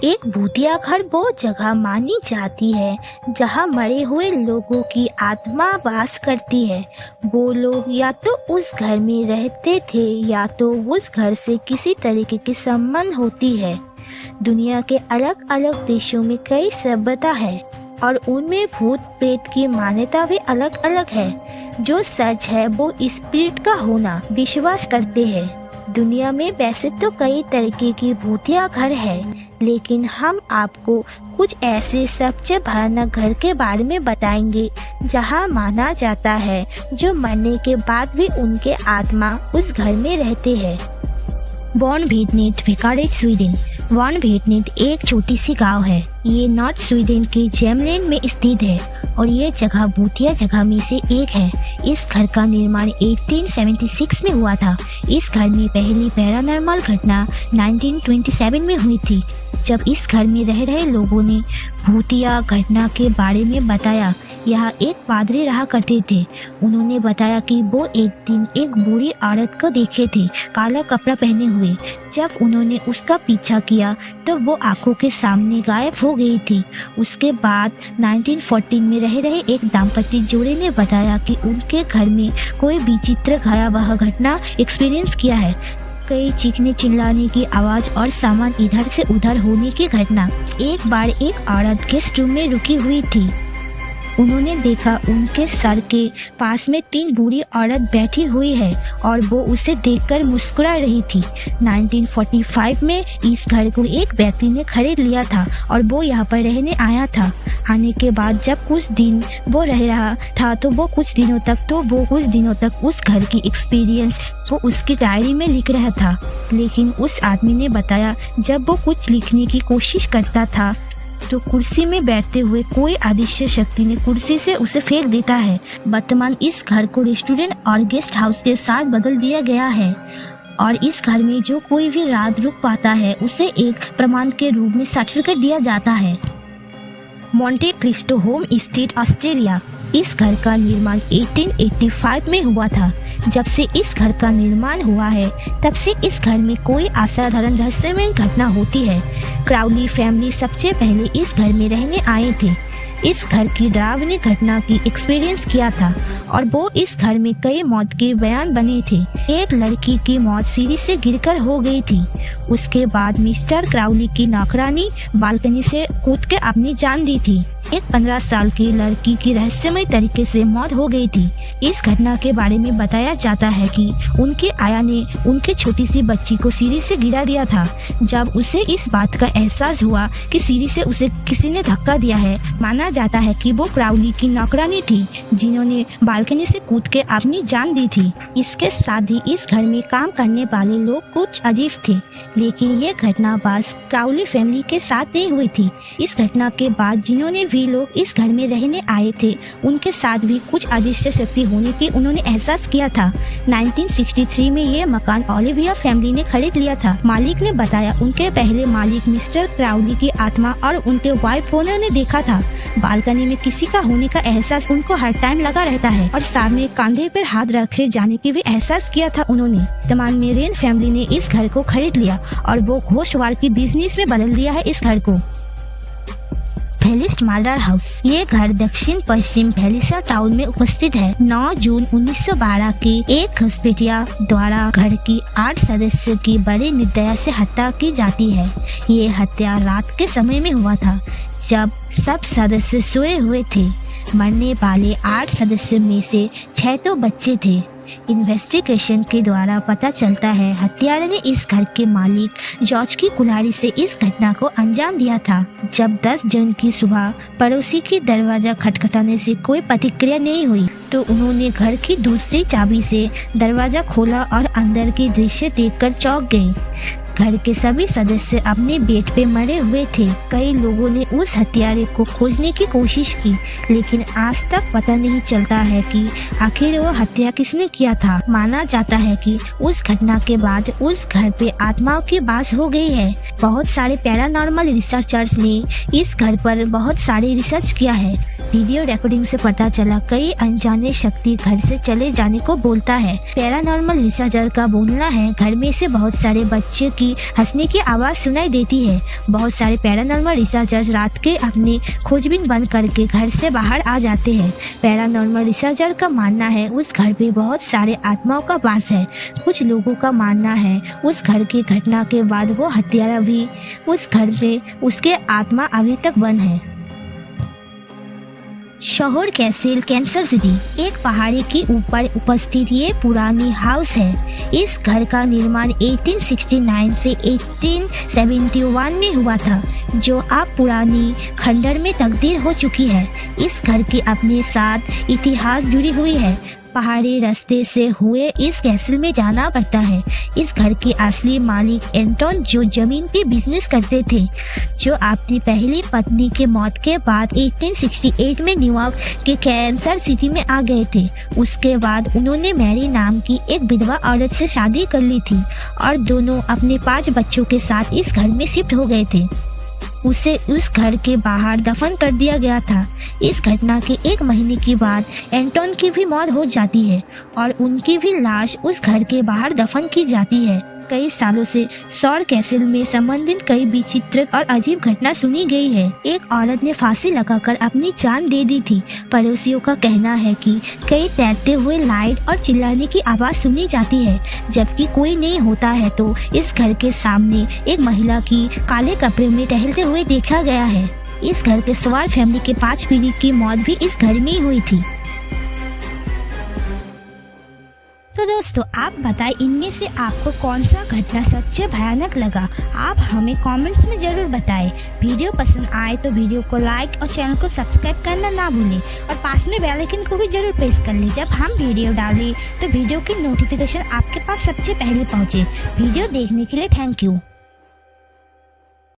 एक भूतिया घर वो जगह मानी जाती है जहां मरे हुए लोगों की आत्मा वास करती है। वो लोग या तो उस घर में रहते थे या तो उस घर से किसी तरीके की संबंध होती है। दुनिया के अलग अलग देशों में कई सभ्यता है और उनमें भूत प्रेत की मान्यता भी अलग अलग है। जो सच है वो स्पिरिट का होना विश्वास करते हैं। दुनिया में वैसे तो कई तरीके की भूतिया घर है, लेकिन हम आपको कुछ ऐसे सबसे भयानक घर के बारे में बताएंगे जहां माना जाता है जो मरने के बाद भी उनके आत्मा उस घर में रहते हैं। वॉर्नविटनेट विकारेज स्वीडन। वॉर्नविटनेट एक छोटी सी गांव है। ये नॉर्थ स्वीडन के जेमलैंड में स्थित है और ये जगह भूतिया जगह में से एक है। इस घर का निर्माण 1876 में हुआ था। इस घर में पहली पैरानॉर्मल घटना 1927 में हुई थी, जब इस घर में रह रहे लोगों ने भूतिया घटना के बारे में बताया। यहाँ एक पादरी रहा करते थे। उन्होंने बताया कि वो एक दिन एक बूढ़ी औरत को देखे थे, काला कपड़ा पहने हुए। जब उन्होंने उसका पीछा किया तो वो आंखों के सामने गायब हो गई थी। उसके बाद 1914 में रह रहे एक दाम्पत्य जोड़े ने बताया कि उनके घर में कोई विचित्र भयावह घटना एक्सपीरियंस किया है। कई चीखने चिल्लाने की आवाज और सामान इधर से उधर होने की घटना। एक बार एक औरत गेस्ट रूम में रुकी हुई थी। उन्होंने देखा उनके सर के पास में 3 बूढ़ी औरत बैठी हुई है और वो उसे देखकर मुस्कुरा रही थी। 1945 में इस घर को एक व्यक्ति ने खरीद लिया था और वो यहाँ पर रहने आया था। आने के बाद जब कुछ दिन वो रह रहा था तो वो कुछ दिनों तक उस घर की एक्सपीरियंस वो उसकी डायरी में लिख रहा था। लेकिन उस आदमी ने बताया जब वो कुछ लिखने की कोशिश करता था तो कुर्सी में बैठते हुए कोई अदृश्य शक्ति ने कुर्सी से उसे फेंक देता है। वर्तमान इस घर को रेस्टोरेंट और गेस्ट हाउस के साथ बदल दिया गया है और इस घर में जो कोई भी रात रुक पाता है उसे एक प्रमाण के रूप में सर्टिफिकेट दिया जाता है। Monte Christo home state Australia. इस घर का निर्माण 1885 में हुआ था। जब से इस घर का निर्माण हुआ है तब से इस घर में कोई असाधारण रहस्यमय घटना होती है। क्राउली फैमिली सबसे पहले इस घर में रहने आए थे। इस घर की डरावनी घटना की एक्सपीरियंस किया था और वो इस घर में कई मौत के बयान बने थे। एक लड़की की मौत सीढ़ी से गिरकर हो गई थी। उसके बाद मिस्टर क्राउली की नौकरानी बालकनी से कूद के अपनी जान दी थी। एक 15 साल की लड़की की रहस्यमय तरीके से मौत हो गई थी। इस घटना के बारे में बताया जाता है कि उनके आया ने उनके छोटी सी बच्ची को सीढ़ी से गिरा दिया था। जब उसे इस बात का एहसास हुआ कि सीढ़ी से उसे किसी ने धक्का दिया है, माना जाता है कि वो क्राउली की नौकरानी थी जिन्होंने बालकनी से कूद के अपनी जान दी थी। इसके साथ ही इस घर में काम करने वाले लोग कुछ अजीब थे, लेकिन ये घटना बस क्राउली फैमिली के साथ नहीं हुई थी। इस घटना के बाद जिन्होंने भी लोग इस घर में रहने आए थे उनके साथ भी कुछ अदृश्य शक्ति होने की उन्होंने एहसास किया था। 1963 में ये मकान ओलिविया फैमिली ने खरीद लिया था। मालिक ने बताया उनके पहले मालिक मिस्टर क्राउली की आत्मा और उनके वाइफ ओनर ने देखा था। बालकनी में किसी का होने का एहसास उनको हर टाइम लगा रहता है और सामने कंधे पर हाथ रखे जाने की भी एहसास किया था उन्होंने। तमाम मेरेन फैमिली ने इस घर को खरीद लिया और वो घोषवार की बिजनेस में बदल दिया है इस घर को। फेलिस्ट मार्डर हाउस। ये घर दक्षिण पश्चिम फेलिसा टाउन में उपस्थित है। 9 जून 1912 की एक घुसपैठिया द्वारा घर की 8 सदस्यों की बड़ी निर्दयता से हत्या की जाती है। ये हत्या रात के समय में हुआ था जब सब सदस्य सोए हुए थे। मरने वाले 8 सदस्यों में से 6 तो बच्चे थे। इन्वेस्टिगेशन के द्वारा पता चलता है हत्यारे ने इस घर के मालिक जॉर्ज की कुल्हाड़ी से इस घटना को अंजाम दिया था। जब 10 जून की सुबह पड़ोसी की दरवाजा खटखटाने से कोई प्रतिक्रिया नहीं हुई तो उन्होंने घर की दूसरी चाबी से दरवाजा खोला और अंदर के दृश्य देखकर चौंक गए। घर के सभी सदस्य अपने बेड पे मरे हुए थे। कई लोगों ने उस हत्यारे को खोजने की कोशिश की, लेकिन आज तक पता नहीं चलता है कि आखिर वो हत्या किसने किया था। माना जाता है कि उस घटना के बाद उस घर पे आत्माओं की बास हो गई है। बहुत सारे पैरानॉर्मल रिसर्चर्स ने इस घर पर बहुत सारे रिसर्च किया है। वीडियो रिकॉर्डिंग से पता चला कई अनजाने शक्ति घर से चले जाने को बोलता है। पैरानॉर्मल रिसर्चर का बोलना है घर में से बहुत सारे बच्चे की की हंसने की आवाज़ सुनाई देती है। बहुत सारे पैरानॉर्मल रिसर्चर्स रात के अपनी खोजबीन बंद करके घर से बाहर आ जाते हैं। पैरानॉर्मल रिसर्चर का मानना है उस घर पे बहुत सारे आत्माओं का वास है। कुछ लोगों का मानना है उस घर की घटना के बाद वो हत्यारा भी उस घर पे उसके आत्मा अभी तक बंद है। शोर कैसल कैंसर सिटी एक पहाड़ी के ऊपर उपस्थित ये पुरानी हाउस है। इस घर का निर्माण 1869 से 1871 में हुआ था, जो अब पुरानी खंडर में तब्दील हो चुकी है। इस घर के अपने साथ इतिहास जुड़ी हुई है। पहाड़ी रास्ते से हुए इस कैसल में जाना पड़ता है। इस घर के असली मालिक एंटोन जो जमीन की बिजनेस करते थे, जो अपनी पहली पत्नी के मौत के बाद 1868 में न्यूयॉर्क के कैंसर सिटी में आ गए थे। उसके बाद उन्होंने मैरी नाम की एक विधवा औरत से शादी कर ली थी और दोनों अपने 5 बच्चों के साथ इस घर में शिफ्ट हो गए थे। उसे उस घर के बाहर दफन कर दिया गया था। इस घटना के 1 महीने के बाद एंटोन की भी मौत हो जाती है और उनकी भी लाश उस घर के बाहर दफन की जाती है। कई सालों से शोर कैसल में संबंधित कई विचित्र और अजीब घटना सुनी गई है। एक औरत ने फांसी लगाकर अपनी जान दे दी थी। पड़ोसियों का कहना है कि कई तैरते हुए लाइट और चिल्लाने की आवाज़ सुनी जाती है, जबकि कोई नहीं होता है। तो इस घर के सामने एक महिला की काले कपड़े में टहलते हुए देखा गया है। इस घर के सवार फैमिली के 5 पीढ़ी की मौत भी इस घर में ही हुई थी। तो दोस्तों, आप बताएं इनमें से आपको कौन सा घटना सबसे भयानक लगा। आप हमें कमेंट्स में ज़रूर बताएं। वीडियो पसंद आए तो वीडियो को लाइक और चैनल को सब्सक्राइब करना ना भूलें और पास में बेल आइकन को भी ज़रूर प्रेस कर लें। जब हम वीडियो डालें तो वीडियो की नोटिफिकेशन आपके पास सबसे पहले पहुँचे। वीडियो देखने के लिए थैंक यू।